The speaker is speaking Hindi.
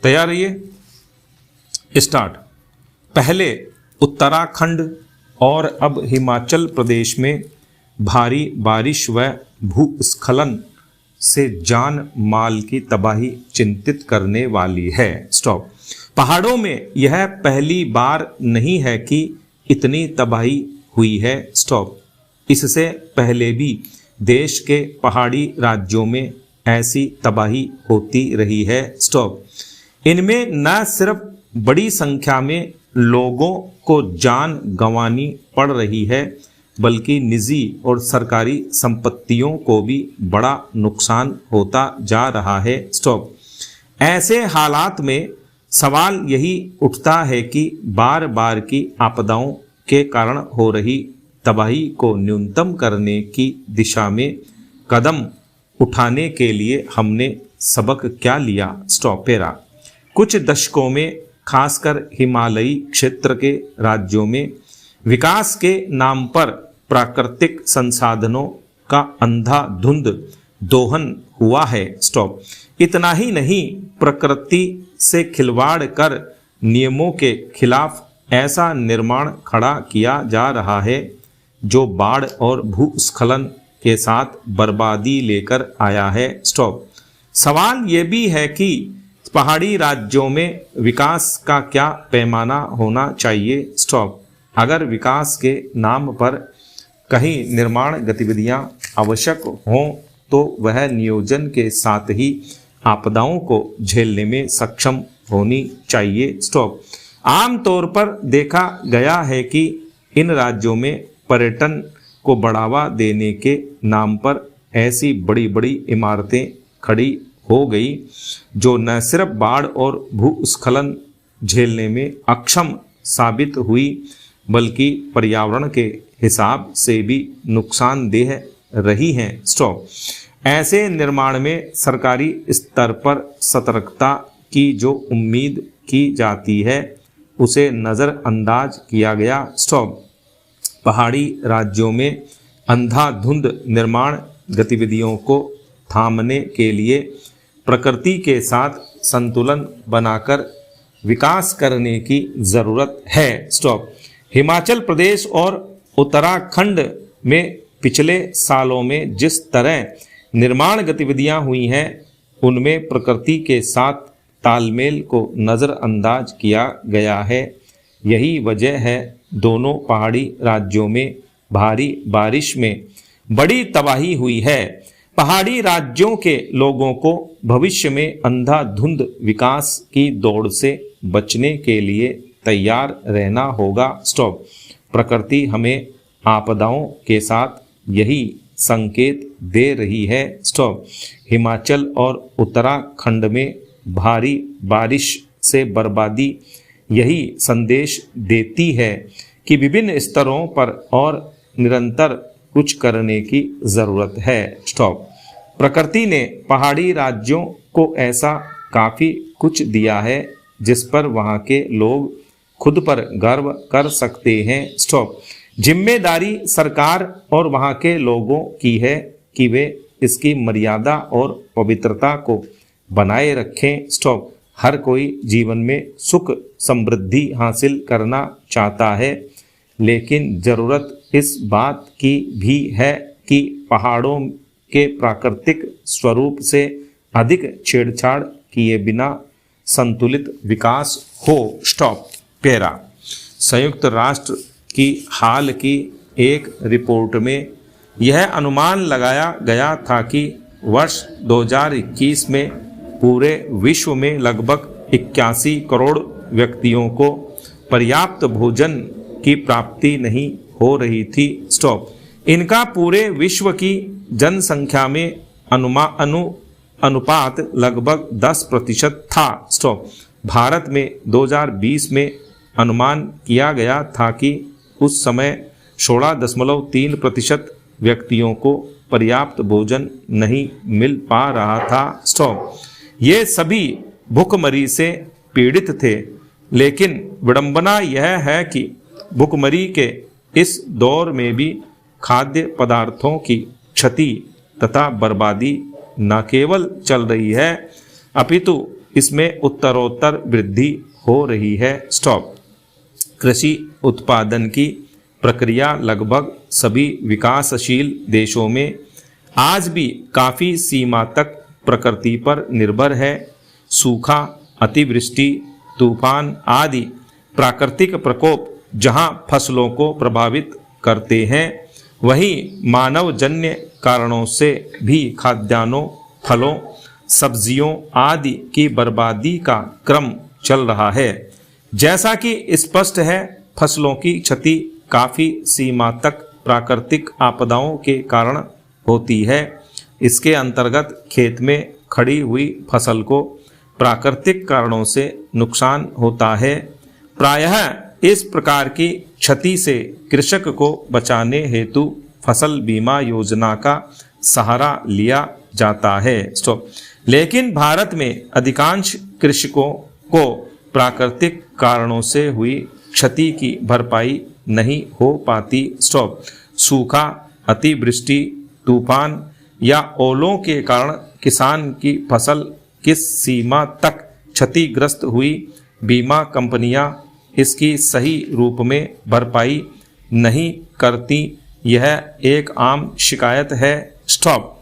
तैयार रहिए। स्टार्ट। पहले उत्तराखंड और अब हिमाचल प्रदेश में भारी बारिश व भूस्खलन से जान माल की तबाही चिंतित करने वाली है। स्टॉप। पहाड़ों में यह पहली बार नहीं है कि इतनी तबाही हुई है। स्टॉप। इससे पहले भी देश के पहाड़ी राज्यों में ऐसी तबाही होती रही है। स्टॉप। इनमें न सिर्फ बड़ी संख्या में लोगों को जान गंवानी पड़ रही है, बल्कि निजी और सरकारी संपत्तियों को भी बड़ा नुकसान होता जा रहा है। स्टॉप। ऐसे हालात में सवाल यही उठता है कि बार बार की आपदाओं के कारण हो रही तबाही को न्यूनतम करने की दिशा में कदम उठाने के लिए हमने सबक क्या लिया। स्टॉप। पेरा। कुछ दशकों में खासकर हिमालयी क्षेत्र के राज्यों में विकास के नाम पर प्राकृतिक संसाधनों का अंधाधुंध दोहन हुआ है। स्टॉप। इतना ही नहीं, प्रकृति से खिलवाड़ कर नियमों के खिलाफ ऐसा निर्माण खड़ा किया जा रहा है जो बाढ़ और भूस्खलन के साथ बर्बादी लेकर आया है। स्टॉप। सवाल ये भी है कि पहाड़ी राज्यों में विकास का क्या पैमाना होना चाहिए। स्टॉप। अगर विकास के नाम पर कहीं निर्माण गतिविधियां आवश्यक हों तो वह नियोजन के साथ ही आपदाओं को झेलने में सक्षम होनी चाहिए। स्टॉप। आमतौर पर देखा गया है कि इन राज्यों में पर्यटन को बढ़ावा देने के नाम पर ऐसी बड़ी बड़ी इमारतें खड़ी हो गई जो न सिर्फ बाढ़ और भूस्खलन झेलने में अक्षम साबित हुई, बल्कि पर्यावरण के हिसाब से भी नुकसानदेह रही हैं। स्टॉप। ऐसे निर्माण में सरकारी स्तर पर सतर्कता की जो उम्मीद की जाती है उसे नज़रअंदाज किया गया। स्टॉप। पहाड़ी राज्यों में अंधाधुंध निर्माण गतिविधियों को थामने के लिए प्रकृति के साथ संतुलन बनाकर विकास करने की ज़रूरत है। स्टॉप। हिमाचल प्रदेश और उत्तराखंड में पिछले सालों में जिस तरह निर्माण गतिविधियां हुई हैं उनमें प्रकृति के साथ तालमेल को नज़रअंदाज किया गया है। यही वजह है दोनों पहाड़ी राज्यों में भारी बारिश में बड़ी तबाही हुई है। पहाड़ी राज्यों के लोगों को भविष्य में अंधाधुंध विकास की दौड़ से बचने के लिए तैयार रहना होगा। स्टॉप। प्रकृति हमें आपदाओं के साथ यही संकेत दे रही है। स्टॉप। हिमाचल और उत्तराखंड में भारी बारिश से बर्बादी यही संदेश देती है कि विभिन्न स्तरों पर और निरंतर कुछ करने की ज़रूरत है। स्टॉप। प्रकृति ने पहाड़ी राज्यों को ऐसा काफ़ी कुछ दिया है जिस पर वहाँ के लोग खुद पर गर्व कर सकते हैं। स्टॉप। जिम्मेदारी सरकार और वहाँ के लोगों की है कि वे इसकी मर्यादा और पवित्रता को बनाए रखें। स्टॉप। हर कोई जीवन में सुख समृद्धि हासिल करना चाहता है, लेकिन ज़रूरत इस बात की भी है कि पहाड़ों के प्राकृतिक स्वरूप से अधिक छेड़छाड़ किए बिना संतुलित विकास हो। स्टॉप। पेरा। संयुक्त राष्ट्र की हाल की एक रिपोर्ट में यह अनुमान लगाया गया था कि वर्ष 2021 में पूरे विश्व में लगभग 81 करोड़ व्यक्तियों को पर्याप्त भोजन की प्राप्ति नहीं हो रही थी। स्टॉप। इनका पूरे विश्व की जनसंख्या में अनुपात लगभग 10% था। स्टॉप। भारत में 2020 में अनुमान किया गया था कि उस समय 16.3% व्यक्तियों को पर्याप्त भोजन नहीं मिल पा रहा था। स्टॉप। ये सभी भूखमरी से पीड़ित थे, लेकिन विडंबना यह है कि भूखमरी के इस दौर में भी खाद्य पदार्थों की क्षति तथा बर्बादी न केवल चल रही है, अपितु इसमें उत्तरोत्तर वृद्धि हो रही है। स्टॉप। कृषि उत्पादन की प्रक्रिया लगभग सभी विकासशील देशों में आज भी काफ़ी सीमा तक प्रकृति पर निर्भर है। सूखा, अतिवृष्टि, तूफान आदि प्राकृतिक प्रकोप जहां फसलों को प्रभावित करते हैं, वहीं मानवजन्य कारणों से भी खाद्यान्नों, फलों, सब्जियों आदि की बर्बादी का क्रम चल रहा है। जैसा कि स्पष्ट है, फसलों की क्षति काफ़ी सीमा तक प्राकृतिक आपदाओं के कारण होती है। इसके अंतर्गत खेत में खड़ी हुई फसल को प्राकृतिक कारणों से नुकसान होता है। प्रायः इस प्रकार की क्षति से कृषक को बचाने हेतु फसल बीमा योजना का सहारा लिया जाता है। लेकिन भारत में अधिकांश कृषकों को प्राकृतिक कारणों से हुई क्षति की भरपाई नहीं हो पाती। सूखा, अतिवृष्टि, तूफान या ओलों के कारण किसान की फसल किस सीमा तक क्षतिग्रस्त हुई, बीमा कंपनियां इसकी सही रूप में भरपाई नहीं करती। यह एक आम शिकायत है। स्टॉप।